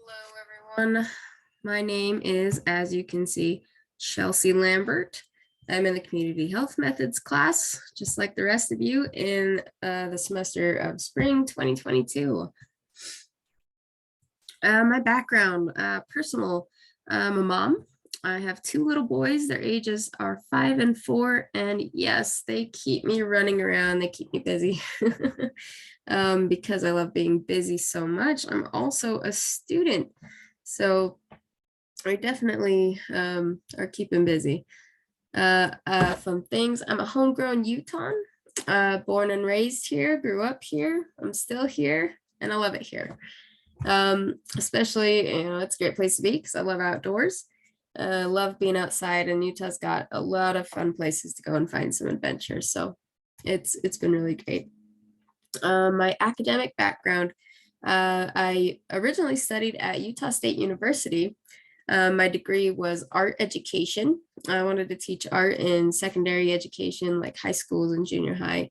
Hello, everyone. My name is, as you can see, Chelsea Lambert. I'm in the Community Health Methods class, just like the rest of you, in the semester of spring 2022. My background, personal, I'm a mom. I have two little boys. Their ages are 5 and 4, and yes, they keep me running around. They keep me busy. Because I love being busy so much. I'm also a student, so I definitely are keeping busy. Fun things. I'm a homegrown Utah, born and raised here, grew up here. I'm still here, and I love it here. Especially, it's a great place to be because I love outdoors. Love being outside, and Utah's got a lot of fun places to go and find some adventure. So it's been really great. My academic background, I originally studied at Utah State University. My degree was art education. I wanted to teach art in secondary education, like high schools and junior high.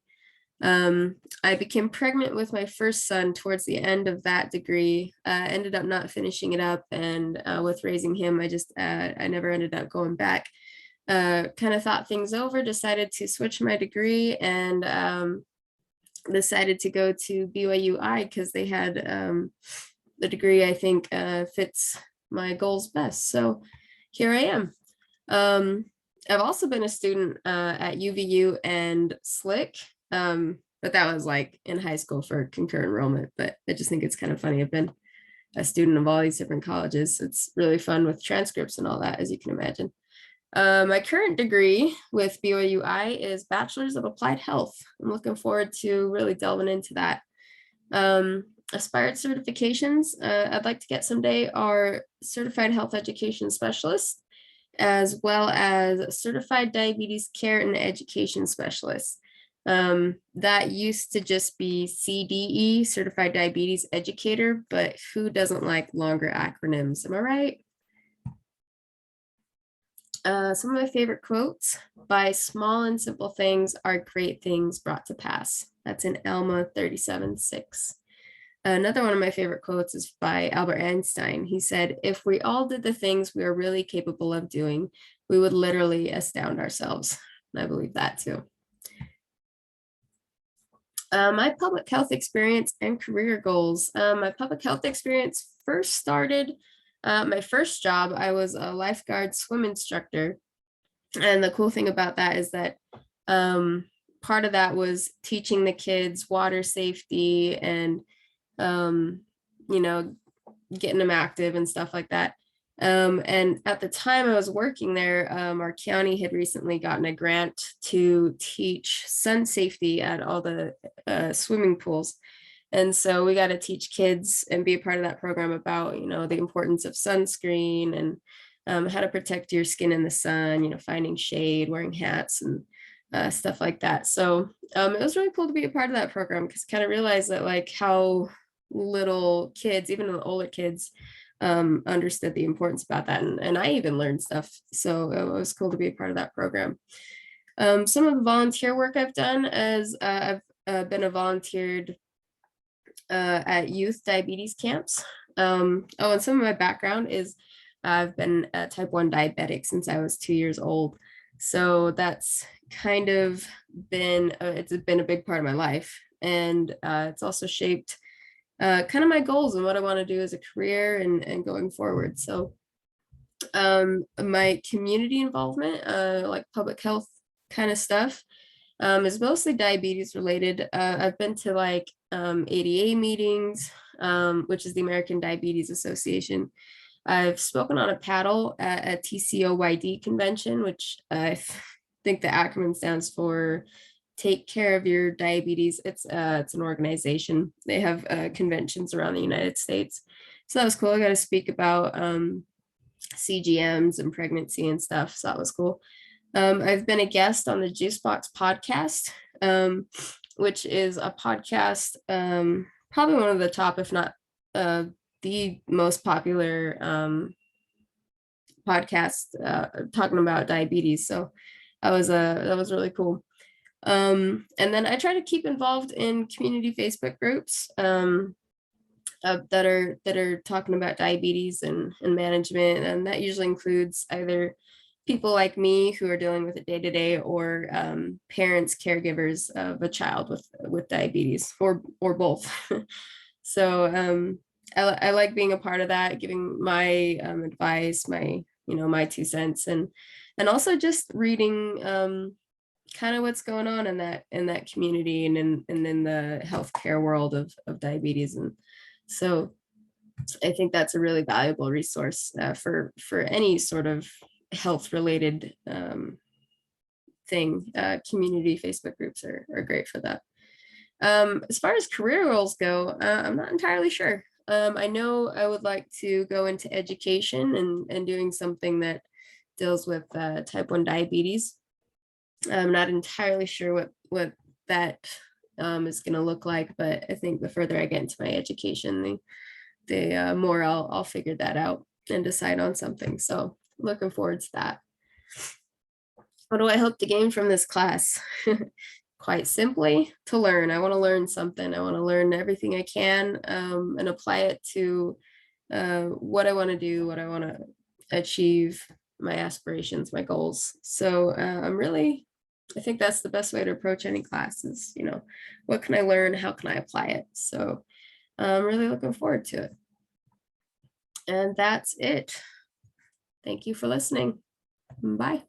I became pregnant with my first son towards the end of that degree. Ended up not finishing it up, and with raising him, I never ended up going back. Kind of thought things over, decided to switch my degree, and decided to go to BYUI because they had the degree I think fits my goals best. So here I am. I've also been a student at UVU and SLIC, but that was like in high school for concurrent enrollment. But I just think it's kind of funny. I've been a student of all these different colleges. It's really fun with transcripts and all that, as you can imagine. My current degree with BYUI is Bachelor's of Applied Health. I'm looking forward to really delving into that. Aspired certifications I'd like to get someday are Certified Health Education Specialist, as well as Certified Diabetes Care and Education Specialist. That used to just be CDE, Certified Diabetes Educator, but who doesn't like longer acronyms? Am I right? Some of my favorite quotes: by small and simple things are great things brought to pass. That's in Alma 37:6. Another one of my favorite quotes is by Albert Einstein. He said, if we all did the things we are really capable of doing, we would literally astound ourselves. And I believe that too. My public health experience and career goals. My public health experience first started, my first job, I was a lifeguard swim instructor. And the cool thing about that is that part of that was teaching the kids water safety and, you know, getting them active and stuff like that. And at the time I was working there, our county had recently gotten a grant to teach sun safety at all the swimming pools. And so we got to teach kids and be a part of that program about, the importance of sunscreen and how to protect your skin in the sun, finding shade, wearing hats and stuff like that. So it was really cool to be a part of that program because kind of realized that like how little kids, even the older kids, understood the importance about that. And I even learned stuff. So it was cool to be a part of that program. Some of the volunteer work I've done is I've been a volunteered at youth diabetes camps. And some of my background is I've been a type 1 diabetic since I was 2 years old. So that's kind of been, it's been a big part of my life. And it's also shaped kind of my goals and what I want to do as a career and going forward. So my community involvement, like public health kind of stuff, is mostly diabetes related. I've been to like ADA meetings, which is the American Diabetes Association. I've spoken on a paddle at a TCOYD convention, which I think the acronym stands for Take Care of Your Diabetes. It's an organization. They have conventions around the United States. So that was cool. I got to speak about CGMs and pregnancy and stuff. So that was cool. I've been a guest on the Juicebox podcast, which is a podcast, probably one of the top, if not the most popular podcast talking about diabetes. So that was really cool. And then I try to keep involved in community Facebook groups. that are talking about diabetes and management, and that usually includes either people like me who are dealing with it day to day, or parents, caregivers of a child with diabetes, or both. So I like being a part of that, giving my advice, my 2 cents, and also just reading kind of what's going on in that community, and in the healthcare world of diabetes. And so I think that's a really valuable resource for any sort of health related thing. Community Facebook groups are great for that. As far as career roles go, I'm not entirely sure. I know I would like to go into education and doing something that deals with type 1 diabetes. I'm not entirely sure what that is going to look like, but I think the further I get into my education, the more I'll figure that out and decide on something. So looking forward to that. What do I hope to gain from this class? Quite simply, to learn. I want to learn something. I want to learn everything I can, and apply it to what I want to do, what I want to achieve, my aspirations, my goals. So I think that's the best way to approach any class is, what can I learn? How can I apply it? So I'm really looking forward to it. And that's it. Thank you for listening. Bye.